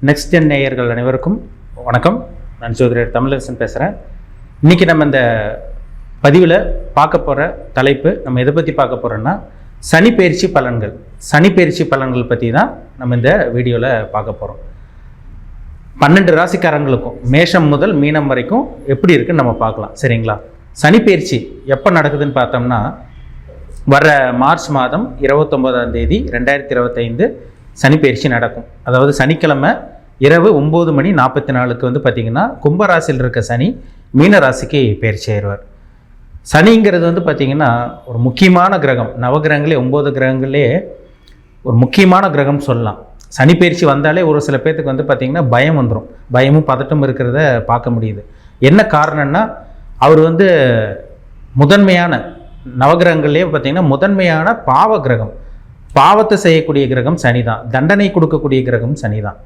Next gen நேயர்கள் அனைவருக்கும் வணக்கம். நான் ஜோதிடர் தமிழரசன் பேசுகிறேன். இன்றைக்கி நம்ம இந்த பதிவில் பார்க்க போகிற தலைப்பு நம்ம எதை பற்றி பார்க்க போகிறோன்னா சனிப்பெயர்ச்சி பலன்கள். சனிப்பெயர்ச்சி பலன்கள் பற்றி தான் நம்ம இந்த வீடியோவில் பார்க்க போகிறோம். 12 ராசிக்காரங்களுக்கும் மேஷம் முதல் மீனம் வரைக்கும் எப்படி இருக்குன்னு நம்ம பார்க்கலாம். சரிங்களா? சனிப்பெயர்ச்சி எப்போ நடக்குதுன்னு பார்த்தோம்னா வர மார்ச் மாதம் 29ஆம் தேதி 2025 சனிப்பெயர்ச்சி நடக்கும். அதாவது சனிக்கிழமை இரவு 9:44 வந்து பார்த்திங்கன்னா கும்பராசியில் இருக்க சனி மீன ராசிக்கு பயிற்சி ஆயிடுவார். சனிங்கிறது வந்து பார்த்திங்கன்னா ஒரு முக்கியமான கிரகம். நவகிரகங்களே 9 கிரகங்களே ஒரு முக்கியமான கிரகம் சொல்லலாம். சனி பயிற்சி வந்தாலே ஒரு சில பேர்த்துக்கு வந்து பார்த்திங்கன்னா பயம் வந்துடும். பயமும் பதட்டம் இருக்கிறத பார்க்க முடியுது. என்ன காரணம்னா அவர் வந்து முதன்மையான நவகிரகங்களே பார்த்திங்கன்னா முதன்மையான பாவ கிரகம். பாவத்தை செய்யக்கூடிய கிரகம் சனி தான். தண்டனை கொடுக்கக்கூடிய கிரகம் சனி தான்.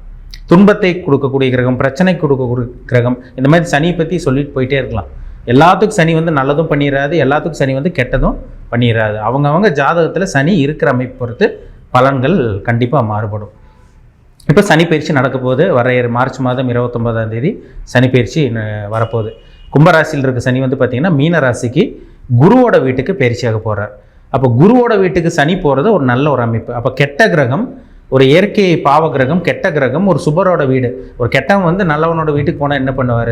துன்பத்தை கொடுக்கக்கூடிய கிரகம், பிரச்சனை கொடுக்கக்கூடிய கிரகம். இந்த மாதிரி சனியை பற்றி சொல்லிட்டு போயிட்டே இருக்கலாம். எல்லாத்துக்கும் சனி வந்து நல்லதும் பண்ணிடாது, எல்லாத்துக்கும் சனி வந்து கெட்டதும் பண்ணிடாது. அவங்கவுங்க ஜாதகத்தில் சனி இருக்கிற அமைப்பு பொறுத்து பலன்கள் கண்டிப்பாக மாறுபடும். இப்போ சனிப்பெயர்ச்சி நடக்க போகுது. வர மார்ச் மாதம் 29ஆம் தேதி சனிப்பெயர்ச்சி வரப்போகுது. கும்பராசியில் இருக்க சனி வந்து பார்த்திங்கன்னா மீன ராசிக்கு குருவோட வீட்டுக்கு பயிற்சியாக போகிறார். அப்போ குருவோட வீட்டுக்கு சனி போகிறது ஒரு நல்ல ஒரு அமைப்பு. அப்போ கெட்ட கிரகம், ஒரு இயற்கை பாவ கிரகம், கெட்ட கிரகம், ஒரு சுபரோட வீடு. ஒரு கெட்டவன் வந்து நல்லவனோட வீட்டுக்கு போனால் என்ன பண்ணுவார்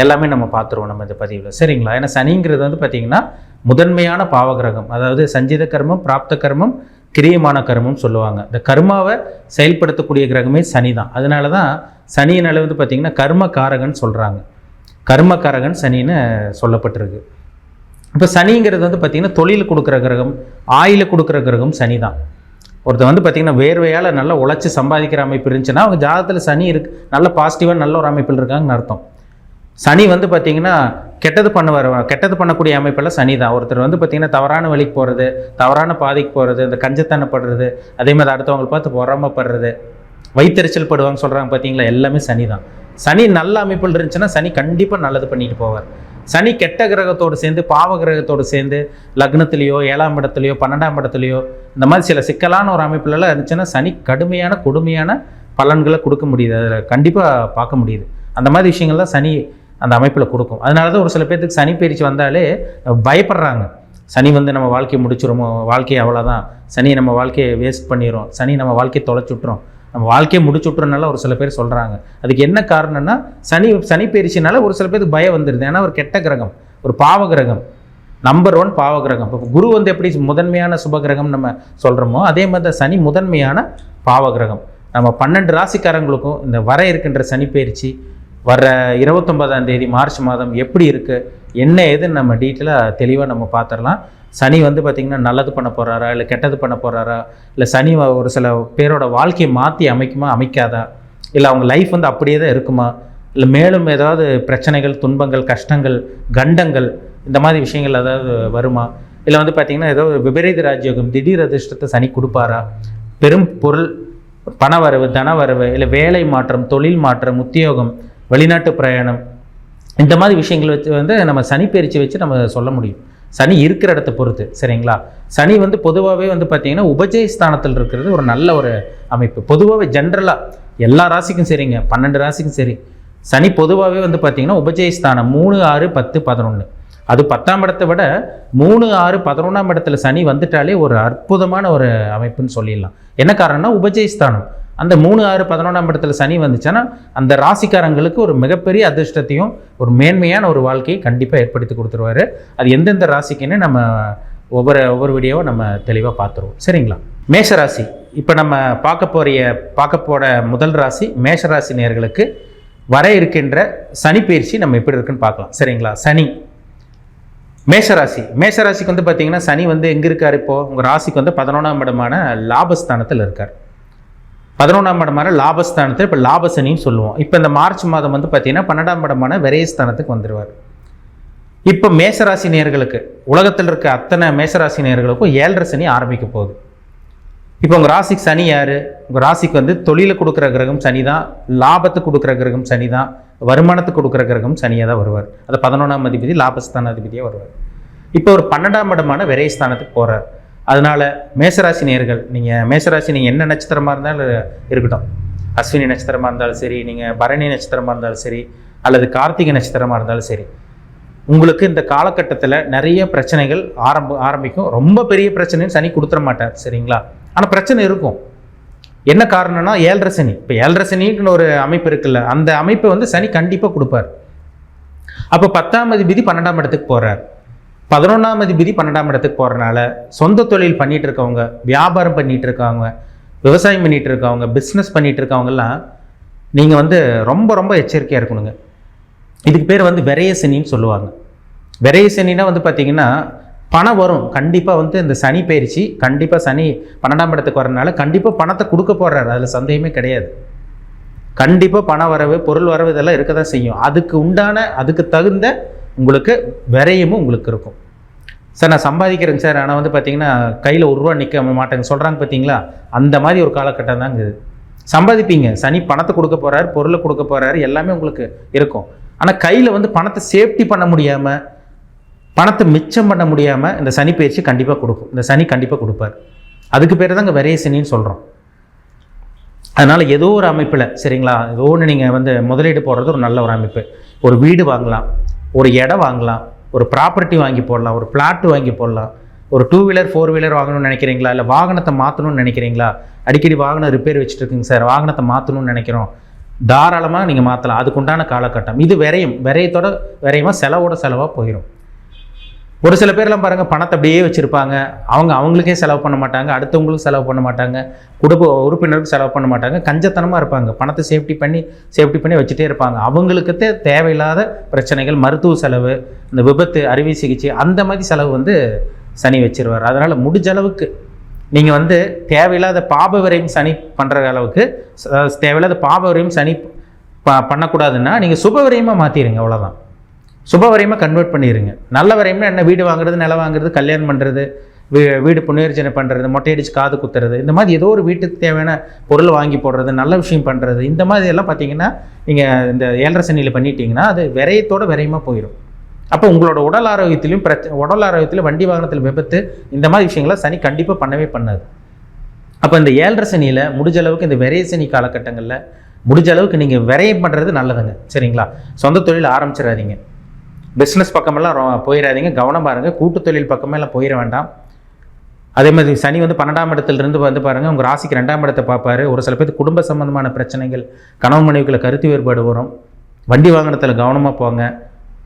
எல்லாமே நம்ம பார்த்துருவோம் நம்ம இந்த பதிவில். சரிங்களா? ஏன்னா சனிங்கிறது வந்து பார்த்திங்கன்னா முதன்மையான பாவ கிரகம். அதாவது சஞ்சித கர்மம், பிராப்த கர்மம், கிரியமான கர்மம் சொல்லுவாங்க. இந்த கர்மாவை செயல்படுத்தக்கூடிய கிரகமே சனி தான். அதனால தான் சனியினால வந்து பார்த்திங்கன்னா கர்மகாரகன் சொல்கிறாங்க. கர்மகாரகன் சனின்னு சொல்லப்பட்டிருக்கு. இப்போ சனிங்கிறது வந்து பார்த்திங்கன்னா தொழில் கொடுக்குற கிரகம், ஆயில கொடுக்குற கிரகம் சனி தான். ஒருத்தர் வந்து பார்த்திங்கன்னா வேர்வையால் நல்லா உழைச்சி சம்பாதிக்கிற அமைப்பு இருந்துச்சுன்னா அவங்க ஜாதகத்தில் சனி இருக்கு, நல்ல பாசிட்டிவாக நல்ல ஒரு அமைப்பில் இருக்காங்கன்னு அர்த்தம். சனி வந்து பார்த்திங்கன்னா கெட்டது பண்ணக்கூடிய அமைப்பெல்லாம் சனி தான். ஒருத்தர் வந்து பார்த்திங்கன்னா தவறான வழிக்கு போகிறது, தவறான பாதைக்கு போகிறது, இந்த கஞ்சத்தனப்படுறது, அதே மாதிரி அடுத்தவங்களை பார்த்து பொறாமப்படுறது, வைத்தறிச்சல் படுவாங்க சொல்கிறாங்க பார்த்தீங்களா, எல்லாமே சனி தான். சனி நல்ல அமைப்பில் இருந்துச்சுன்னா சனி கண்டிப்பாக நல்லது பண்ணிட்டு போவார். சனி கெட்ட கிரகத்தோடு சேர்ந்து பாவ கிரகத்தோடு சேர்ந்து லக்னத்திலேயோ 7ஆம் இடத்துலையோ 12ஆம் இடத்துலையோ இந்த மாதிரி சில சிக்கலான ஒரு அமைப்புலலாம் இருந்துச்சுன்னா சனி கடுமையான கொடுமையான பலன்களை கொடுக்க முடியுது. அதில் கண்டிப்பாக பார்க்க முடியுது. அந்த மாதிரி விஷயங்கள்லாம் சனி அந்த அமைப்பில் கொடுக்கும். அதனால தான் ஒரு சில பேர்த்துக்கு சனி பயிற்சி வந்தாலே பயப்படுறாங்க. சனி வந்து நம்ம வாழ்க்கையை முடிச்சிருமோ, வாழ்க்கையை அவ்வளோதான், சனி நம்ம வாழ்க்கையை வேஸ்ட் பண்ணிடும், சனி நம்ம வாழ்க்கையை தொலைச்சுட்றோம், நம்ம வாழ்க்கையை முடிச்சுட்றனால ஒரு சில பேர் சொல்கிறாங்க. அதுக்கு என்ன காரணம்னா சனி பயிற்சினால ஒரு சில பேருக்கு பயம் வந்துடுது. ஏன்னா ஒரு கெட்ட கிரகம், ஒரு பாவ கிரகம், நம்பர் 1 பாவ கிரகம். இப்போ குரு வந்து எப்படி முதன்மையான சுப கிரகம் நம்ம சொல்கிறோமோ அதே மாதிரி தான் சனி முதன்மையான பாவ கிரகம். நம்ம 12 ராசிக்காரங்களுக்கும் இந்த வர இருக்கின்ற சனி பயிற்சி வர 29ஆம் தேதி மார்ச் மாதம் எப்படி இருக்குது, என்ன ஏதுன்னு நம்ம டீட்டெயிலாக தெளிவாக நம்ம பார்த்துடலாம். சனி வந்து பார்த்திங்கன்னா நல்லது பண்ண போகிறாரா, இல்லை கெட்டது பண்ண போகிறாரா, இல்லை சனி ஒரு சில பேரோட வாழ்க்கையை மாற்றி அமைக்காதா, இல்லை அவங்க லைஃப் வந்து அப்படியே தான் இருக்குமா, இல்லை மேலும் ஏதாவது பிரச்சனைகள், துன்பங்கள், கஷ்டங்கள், கண்டங்கள் இந்த மாதிரி விஷயங்கள் ஏதாவது வருமா, இல்லை வந்து பார்த்திங்கன்னா ஏதோ விபரீத ராஜயோகம், திடீர் அதிர்ஷ்டத்தை சனி கொடுப்பாரா, பெரும் பொருள் பணவரவு, தனவரவு, இல்லை வேலை மாற்றம், தொழில் மாற்றம், உத்தியோகம், வெளிநாட்டு பிரயாணம், இந்த மாதிரி விஷயங்கள் வச்சு வந்து நம்ம சனி பயிற்சி வச்சு நம்ம சொல்ல முடியும். சனி இருக்கிற இடத்த பொறுத்து. சரிங்களா? சனி வந்து பொதுவாகவே வந்து பார்த்திங்கன்னா உபஜய ஸ்தானத்தில் இருக்கிறது ஒரு நல்ல ஒரு அமைப்பு. பொதுவாகவே ஜென்ரலாக எல்லா ராசிக்கும் சரிங்க, 12 ராசிக்கும் சரி, சனி பொதுவாகவே வந்து பார்த்திங்கன்னா உபஜய ஸ்தானம் 3, 6, 10, 11. அது 10ஆம் இடத்தை விட 3, 6, 11ஆம் இடத்துல சனி வந்துட்டாலே ஒரு அற்புதமான ஒரு அமைப்புன்னு சொல்லிடலாம். என்ன காரணம்னா உபஜய ஸ்தானம். அந்த 3, 6, 11ஆம் இடத்துல சனி வந்துச்சுன்னா அந்த ராசிக்காரங்களுக்கு ஒரு மிகப்பெரிய அதிர்ஷ்டத்தையும் ஒரு மேன்மையான ஒரு வாழ்க்கையை கண்டிப்பாக ஏற்படுத்தி கொடுத்துருவாரு. அது எந்தெந்த ராசிக்குன்னு நம்ம ஒவ்வொரு வீடியோவை நம்ம தெளிவாக பார்த்துருவோம். சரிங்களா? மேஷராசி இப்போ நம்ம பார்க்க போகிற முதல் ராசி மேஷராசி நேயர்களுக்கு வர இருக்கின்ற சனி பயிற்சி நம்ம எப்படி இருக்குன்னு பார்க்கலாம். சரிங்களா? சனி மேஷராசிக்கு வந்து பார்த்திங்கன்னா சனி வந்து எங்கே இருக்கார்? இப்போது உங்கள் ராசிக்கு வந்து 11ஆம் இடமான லாபஸ்தானத்தில் இருக்கார். 11ஆம் இடமான லாபஸ்தானத்தில் இப்போ லாபசனின்னு சொல்லுவோம். இப்போ இந்த மார்ச் மாதம் வந்து பார்த்திங்கன்னா 12ஆம் இடமான விரயஸ்தானத்துக்கு வந்துடுவார். இப்போ மேஷராசி நேயர்களுக்கு உலகத்தில் இருக்க அத்தனை மேஷராசி நேயர்களுக்கும் 7.5 சனி ஆரம்பிக்க போகுது. இப்போ உங்கள் ராசிக்கு சனி யார்? உங்கள் ராசிக்கு வந்து தொழிலை கொடுக்குற கிரகம் சனி தான், லாபத்துக்கு கொடுக்குற கிரகம் சனி தான், வருமானத்துக்கு கொடுக்குற கிரகம் சனியாக தான் வருவார். அது 11ஆம் அதிபதி லாபஸ்தான அதிபதியாக வருவார். இப்போ ஒரு 12ஆம் இடமான விரயஸ்தானத்துக்கு போகிறார். அதனால் மேஷராசி நேயர்கள், நீங்கள் மேஷராசி நீங்கள் என்ன நட்சத்திரமாக இருந்தாலும் இருக்கட்டும், அஸ்வினி நட்சத்திரமாக இருந்தாலும் சரி, நீங்கள் பரணி நட்சத்திரமாக இருந்தாலும் சரி, அல்லது கார்த்திகை நட்சத்திரமாக இருந்தாலும் சரி, உங்களுக்கு இந்த காலகட்டத்தில் நிறைய பிரச்சனைகள் ஆரம்பிக்கும். ரொம்ப பெரிய பிரச்சனைன்னு சனி கொடுத்துட மாட்டார், சரிங்களா? ஆனால் பிரச்சனை இருக்கும். என்ன காரணம்னா 7.5 சனி. இப்போ 7.5 சனின்னு ஒரு அமைப்பு இருக்குல்ல, அந்த அமைப்பை வந்து சனி கண்டிப்பாக கொடுப்பார். அப்போ 10ஆம் அதிபதி 12ஆம் இடத்துக்கு போகிறார். 11ஆம் அதிபதி 12ஆம் இடத்துக்கு போகிறனால சொந்த தொழில் பண்ணிட்டு இருக்கவங்க, வியாபாரம் பண்ணிட்டு இருக்கவங்க, விவசாயம் பண்ணிட்டு இருக்கவங்க, பிஸ்னஸ் பண்ணிட்டு இருக்கவங்கெல்லாம் நீங்கள் வந்து ரொம்ப ரொம்ப எச்சரிக்கையாக இருக்கணுங்க. இதுக்கு பேர் வந்து விரைய சனின்னு சொல்லுவாங்க. விரைய சனின்னா வந்து பார்த்தீங்கன்னா பணம் வரும் கண்டிப்பாக. வந்து இந்த சனி பயிற்சி கண்டிப்பாக சனி 12ஆம் இடத்துக்கு வரனால கண்டிப்பாக பணத்தை கொடுக்க போடுறாரு, அதில் சந்தேகமே கிடையாது. கண்டிப்பாக பண வரவு, பொருள் வரவு இதெல்லாம் இருக்க தான் செய்யும். அதுக்கு தகுந்த உங்களுக்கு விரயமும் உங்களுக்கு இருக்கும். சார் நான் சம்பாதிக்கிறேங்க சார், ஆனால் வந்து பார்த்தீங்கன்னா கையில் ₹1 நிற்க மாட்டேங்க சொல்கிறாங்க பார்த்தீங்களா, அந்த மாதிரி ஒரு காலகட்டம் தாங்க இது. சம்பாதிப்பீங்க, சனி பணத்தை கொடுக்க போகிறாரு, பொருளை கொடுக்க போகிறாரு, எல்லாமே உங்களுக்கு இருக்கும். ஆனால் கையில் வந்து பணத்தை சேஃப்டி பண்ண முடியாமல், பணத்தை மிச்சம் பண்ண முடியாமல் இந்த சனி பயிற்சி கண்டிப்பாக கொடுக்கும். இந்த சனி கண்டிப்பாக கொடுப்பார். அதுக்கு பேர் தாங்க விரைய சனின்னு சொல்கிறோம். அதனால் ஏதோ ஒரு அமைப்பில், சரிங்களா, ஏதோ ஒன்று நீங்கள் வந்து முதலீடு போடுறது ஒரு நல்ல ஒரு அமைப்பு. ஒரு வீடு வாங்கலாம், ஒரு இடம் வாங்கலாம், ஒரு ப்ராப்பர்ட்டி வாங்கி போடலாம், ஒரு பிளாட் வாங்கி போடலாம், ஒரு 2 வீலர் 4 வீலர் வாங்கணும்னு நினைக்கிறீங்களா, இல்லை வாகனத்தை மாற்றணும்னு நினைக்கிறீங்களா, அடிக்கடி வாகனம் ரிப்பேர் வச்சுட்டு இருக்குங்க சார், வாகனத்தை மாற்றணும்னு நினைக்கிறோம், தாராளமாக நீங்கள் மாற்றலாம். அதுக்குண்டான காலகட்டம் இது. விரயத்தோட விரயமாக செலவோட செலவாக போயிடும். ஒரு சில பேர்லாம் பாருங்கள், பணத்தை அப்படியே வச்சுருப்பாங்க, அவங்களுக்கே செலவு பண்ண மாட்டாங்க, அடுத்தவங்களுக்கும் செலவு பண்ண மாட்டாங்க, குடும்ப உறுப்பினருக்கு செலவு பண்ண மாட்டாங்க, கஞ்சத்தனமாக இருப்பாங்க, பணத்தை சேஃப்டி பண்ணி வச்சுட்டே இருப்பாங்க. அவங்களுக்கு தேவையில்லாத பிரச்சனைகள், மருத்துவ செலவு, இந்த விபத்து, அறுவை சிகிச்சை, அந்த மாதிரி செலவு வந்து சனி வச்சிருவார். அதனால் முடிஞ்ச அளவுக்கு நீங்கள் வந்து தேவையில்லாத பாப விரயம் சனி பண்ணுற அளவுக்கு, தேவையில்லாத பாப விரயம் சனி பண்ணக்கூடாதுன்னா நீங்கள் சுப விரயமாக மாற்றிடுங்க, அவ்வளோதான். சுப வரையமாக கன்வெர்ட் பண்ணிடுங்க. நல்ல வரையம்னா என்ன, வீடு வாங்குறது, நிலம் வாங்குறது, கல்யாணம் பண்ணுறது, வீடு புனர்ஜனை பண்ணுறது, மொட்டையடிச்சு காது குத்துறது, இந்த மாதிரி ஏதோ ஒரு வீட்டுக்கு தேவையான பொருள் வாங்கி போடுறது, நல்ல விஷயம் பண்ணுறது, இந்த மாதிரி எல்லாம் பார்த்தீங்கன்னா நீங்கள் இந்த 7.5 சனியில் பண்ணிட்டீங்கன்னா அது விரயத்தோட விரயமாக போயிடும். அப்போ உங்களோட உடல் ஆரோக்கியத்திலும் வண்டி வாகனத்தில் விபத்து, இந்த மாதிரி விஷயங்களை சனி கண்டிப்பாக பண்ணவே பண்ணாது. அப்போ இந்த 7.5 சனியில் முடிஞ்ச அளவுக்கு, இந்த விரைய சனி காலகட்டங்களில் முடிஞ்ச அளவுக்கு நீங்கள் விரயம் பண்ணுறது நல்லதுங்க, சரிங்களா? சொந்த தொழில் ஆரம்பிச்சிடாதீங்க, பிஸ்னஸ் பக்கமெல்லாம் போயிடாதீங்க, கவனமாக இருங்க. கூட்டு தொழில் பக்கமெல்லாம் போயிட வேண்டாம். அதே மாதிரி சனி வந்து 12ஆம் இடத்துலேருந்து வந்து பாருங்கள், உங்கள் ராசிக்கு 2ஆம் இடத்தை பார்ப்பாரு. ஒரு சில பேருக்கு குடும்ப சம்பந்தமான பிரச்சனைகள், கணவன் மனைவிக்குள்ள கருத்து வேறுபாடு வரும். வண்டி வாகனத்தில் கவனமாக போங்க.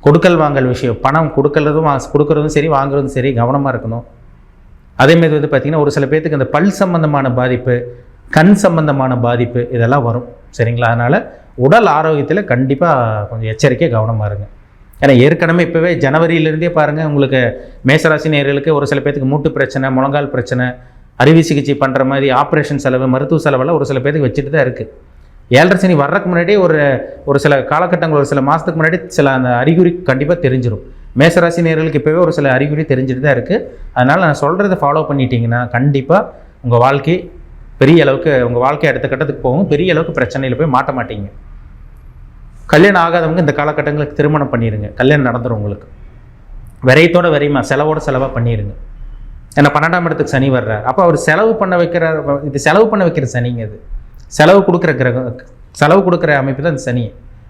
கொடுக்கல் வாங்கல் விஷயம், பணம் கொடுக்கறதும் சரி, வாங்குறதும் சரி, கவனமாக இருக்கணும். அதேமாதிரி வந்து பார்த்திங்கன்னா ஒரு சில பேர்த்துக்கு இந்த பல் சம்பந்தமான பாதிப்பு, கண் சம்பந்தமான பாதிப்பு இதெல்லாம் வரும், சரிங்களா? அதனால் உடல் ஆரோக்கியத்தில் கண்டிப்பாக கொஞ்சம் எச்சரிக்கையாக கவனமாக இருங்க. ஏன்னா ஏற்கனவே இப்போவே ஜனவரியிலேருந்தே பாருங்கள், உங்களுக்கு மேசராசி நேயர்களுக்கு ஒரு சில பேருக்கு மூட்டு பிரச்சனை, முழங்கால் பிரச்சனை, அறுவை சிகிச்சை பண்ணுற மாதிரி ஆப்ரேஷன் செலவு, மருத்துவ செலவெல்லாம் ஒரு சில பேருக்கு வச்சுட்டு தான் இருக்குது. 7.5 சனி வர்றதுக்கு முன்னாடியே ஒரு சில காலகட்டங்கள், ஒரு சில மாதத்துக்கு முன்னாடி சில அந்த அறிகுறி கண்டிப்பாக தெரிஞ்சிடும். மேசராசி நேயர்களுக்கு இப்போவே ஒரு சில அறிகுறி தெரிஞ்சுட்டு தான் இருக்குது. அதனால் நான் சொல்கிறத ஃபாலோ பண்ணிட்டீங்கன்னா கண்டிப்பாக உங்கள் வாழ்க்கை பெரிய அளவுக்கு, உங்கள் வாழ்க்கை அடுத்த கட்டத்துக்கு போகும். பெரிய அளவுக்கு பிரச்சனையில் போய் மாட்ட மாட்டீங்க. கல்யாணம் ஆகாதவங்க இந்த காலகட்டங்களுக்கு திருமணம் பண்ணிடுங்க, கல்யாணம் நடந்துடும் உங்களுக்கு. விரயத்தோட விரயமா, செலவோட செலவாக பண்ணிடுங்க. ஏன்னா 12ஆம் இடத்துக்கு சனி வர்றார். அப்போ அவர் செலவு பண்ண வைக்கிற சனிங்க. அது செலவு கொடுக்குற அமைப்பு தான் இந்த சனி.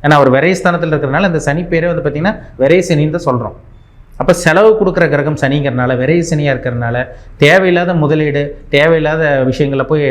ஏன்னா அவர் விரயஸ்தானத்தில் இருக்கிறனால இந்த சனி பேரே வந்து பார்த்திங்கன்னா விரைய சனின்னு தான் சொல்கிறோம். அப்போ செலவு கொடுக்குற கிரகம் சனிங்கிறனால, விரைய சனியாக இருக்கிறனால தேவையில்லாத முதலீடு, தேவையில்லாத விஷயங்களை போய்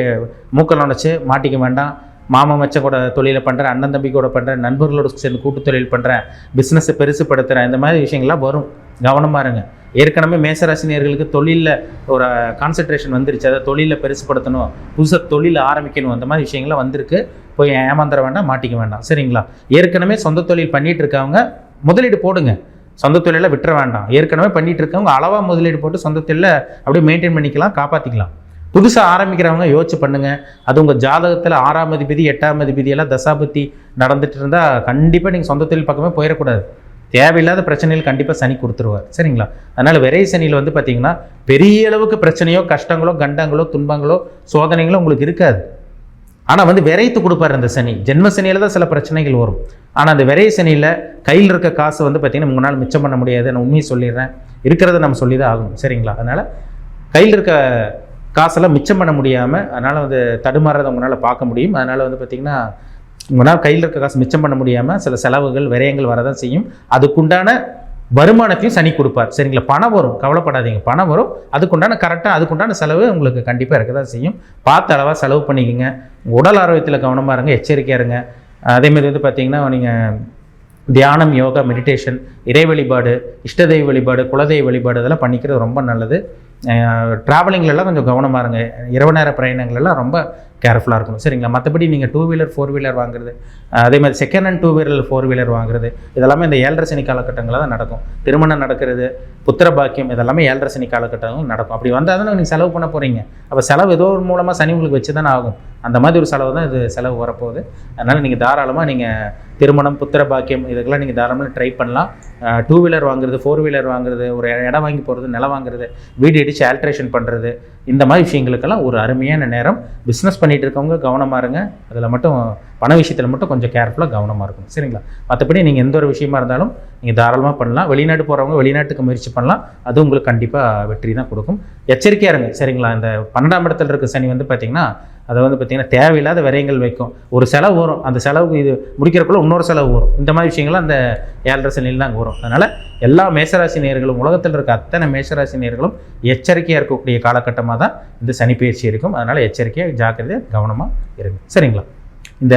மூக்கல் நுழைச்சி மாட்டிக்க வேண்டாம். மாமா மச்சம் கூட தொழிலை பண்ணுறேன், அண்ணன் தம்பி கூட பண்ணுறேன், நண்பர்களோடு சேர்ந்து கூட்டு தொழில் பண்ணுறேன், பிஸ்னஸை பெருசுப்படுத்துகிறேன், இந்த மாதிரி விஷயங்கள்லாம் வரும். கவனமாக இருங்க. ஏற்கனவே மேசராசினியர்களுக்கு தொழிலில் ஒரு கான்சன்ட்ரேஷன் வந்துருச்சு, அதை தொழிலில் பெருசுப்படுத்தணும், புதுசாக தொழில் ஆரம்பிக்கணும், அந்த மாதிரி விஷயங்கள்லாம் வந்திருக்கு. போய் ஏமாந்துட வேண்டாம், மாட்டிக்க வேண்டாம், சரிங்களா? ஏற்கனவே சொந்த தொழில் பண்ணிகிட்டு இருக்கவங்க முதலீடு போடுங்க, சொந்த தொழிலை விட்டுற வேண்டாம். ஏற்கனவே பண்ணிகிட்டு இருக்கவங்க அளவாக முதலீடு போட்டு சொந்த தொழிலை அப்படியே மெயின்டைன் பண்ணிக்கலாம், காப்பாற்றிக்கலாம். புதுசாக ஆரம்பிக்கிறவங்க யோசிச்சு பண்ணுங்கள். அது உங்கள் ஜாதகத்தில் 6ஆம் அதிபதி 8ஆம் அதிபதியெல்லாம் தசாபத்தி நடந்துட்டு இருந்தால் கண்டிப்பாக நீங்கள் சொந்த தொழில் பக்கமே போயிடக்கூடாது. தேவையில்லாத பிரச்சனைகள் கண்டிப்பாக சனி கொடுத்துருவார், சரிங்களா? அதனால் விரை சனியில் வந்து பார்த்திங்கன்னா பெரிய அளவுக்கு பிரச்சனையோ, கஷ்டங்களோ, கண்டங்களோ, துன்பங்களோ, சோதனைகளோ உங்களுக்கு இருக்காது. ஆனால் வந்து விரைத்து கொடுப்பார் அந்த சனி. ஜென்ம சனியில் தான் சில பிரச்சனைகள் வரும். ஆனால் அந்த விரை சனியில் கையில் இருக்க காசு வந்து பார்த்திங்கன்னா உங்களால் மிச்சம் பண்ண முடியாது. நான் உண்மையை சொல்லிடுறேன், இருக்கிறத நம்ம சொல்லி தான் ஆகணும், சரிங்களா? அதனால் கையில் இருக்க காசெல்லாம் மிச்சம் பண்ண முடியாமல் அதனால் வந்து தடுமாறதை உங்களால் பார்க்க முடியும். அதனால் வந்து பார்த்திங்கன்னா உங்களால் கையில் இருக்க காசு மிச்சம் பண்ண முடியாமல் சில செலவுகள் விரயங்கள் வரதான் செய்யும். அதுக்குண்டான வருமானத்தையும் சனி கொடுப்பார். சரிங்களா? பணம் வரும், கவலைப்படாதீங்க, பணம் வரும். அதுக்குண்டான கரெக்டாக அதுக்குண்டான செலவு உங்களுக்கு கண்டிப்பாக இருக்க தான் செய்யும். பார்த்து அளவாக செலவு பண்ணிக்கோங்க. உடல் ஆரோக்கியத்தில் கவனமாக இருங்க, எச்சரிக்கையாக இருங்க. அதேமாதிரி வந்து பார்த்திங்கன்னா நீங்கள் தியானம், யோகா, மெடிடேஷன், இறை வழிபாடு, இஷ்டதெய்வ வழிபாடு, குலதெய்வ வழிபாடு இதெல்லாம் பண்ணிக்கிறது ரொம்ப நல்லது. ட்ராவலிங்லலாம் கொஞ்சம் கவனமாக இருங்க. இரவு நேர பிரயாணங்கள்லாம் ரொம்ப கேர்ஃபுல்லாக இருக்கணும். சரிங்களா? மற்றபடி நீங்கள் 2 வீலர் 4 வீலர் வாங்குறது, அதே மாதிரி செகண்ட் ஹேண்ட் 2 வீலர் 4 வீலர் வாங்குறது இதெல்லாமே இந்த 7.5 சனி காலகட்டங்களில் தான் நடக்கும். திருமணம் நடக்கிறது, புத்திர பாக்கியம் இதெல்லாமே 7.5 சனி காலகட்டங்கள் நடக்கும். அப்படி வந்தால் தானே நீங்கள் செலவு பண்ண போகிறீங்க. அப்போ செலவு ஏதோ ஒரு மூலமாக சனி உங்களுக்கு வச்சு தானே ஆகும். அந்த மாதிரி ஒரு செலவு தான் இது செலவு வரப்போகுது. அதனால் நீங்கள் தாராளமாக நீங்கள் திருமணம், புத்திர பாக்கியம் இதுக்கெல்லாம் நீங்கள் தாராளமாக ட்ரை பண்ணலாம். 2 வீலர் வாங்குறது, 4 வீலர் வாங்குறது, ஒரு இடம் வாங்கி போகிறது, நிலம் வாங்குறது, வீடு இடித்து ஆல்ட்ரேஷன் பண்ணுறது, இந்த மாதிரி விஷயங்களுக்கெல்லாம் ஒரு அருமையான நேரம். பிஸ்னஸ் பண்ணிகிட்டு இருக்கவங்க கவனமாக இருங்க. அதில் மட்டும் பண விஷயத்தில் மட்டும் கொஞ்சம் கேர்ஃபுல்லாக கவனமாக இருக்கும். சரிங்களா? மற்றபடி நீங்கள் எந்த ஒரு விஷயமா இருந்தாலும் நீங்கள் தாராளமாக பண்ணலாம். வெளிநாட்டு போகிறவங்க வெளிநாட்டுக்கு முயற்சி பண்ணலாம். அது உங்களுக்கு கண்டிப்பாக வெற்றி தான் கொடுக்கும். எச்சரிக்கையாக இருங்க. சரிங்களா? இந்த 12ஆம் இடத்துல இருக்க சனி வந்து பார்த்திங்கன்னா அதை வந்து பார்த்திங்கன்னா தேவையில்லாத விரயங்கள் வைக்கும். ஒரு செலவு வரும், அந்த செலவுக்கு இது முடிக்கிறக்குள்ள இன்னொரு செலவு வரும். இந்த மாதிரி விஷயங்கள்லாம் அந்த 7.5 சனியில் தான் வரும். அதனால் எல்லா மேஷராசி நேயர்களும், உலகத்தில் இருக்க அத்தனை மேஷராசி நேயர்களும் எச்சரிக்கையாக இருக்கக்கூடிய காலகட்டமாக தான் இந்த சனி பயிற்சி இருக்கும். அதனால் எச்சரிக்கையாக, ஜாக்கிரதையாக, கவனமாக இருங்க. சரிங்களா? இந்த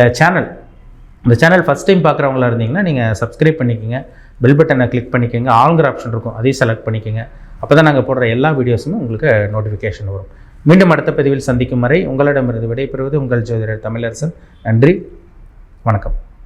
சேனல் ஃபஸ்ட் டைம் பார்க்குறவங்களா இருந்தீங்கன்னா நீங்கள் சப்ஸ்கிரைப் பண்ணிக்கோங்க, பெல் பட்டனை கிளிக் பண்ணிக்கோங்க, ஆல்ங்கிற ஆப்ஷன் இருக்கும், அதையும் செலக்ட் பண்ணிக்கோங்க. அப்போ தான் நாங்கள் போடுற எல்லா வீடியோஸுமே உங்களுக்கு நோட்டிஃபிகேஷன் வரும். மீண்டும் அடுத்த பதிவில் சந்திக்கும் வரை உங்களிடமிருந்து விடைபெறுவது உங்கள் ஜோதிடர் தமிழரசன். நன்றி, வணக்கம்.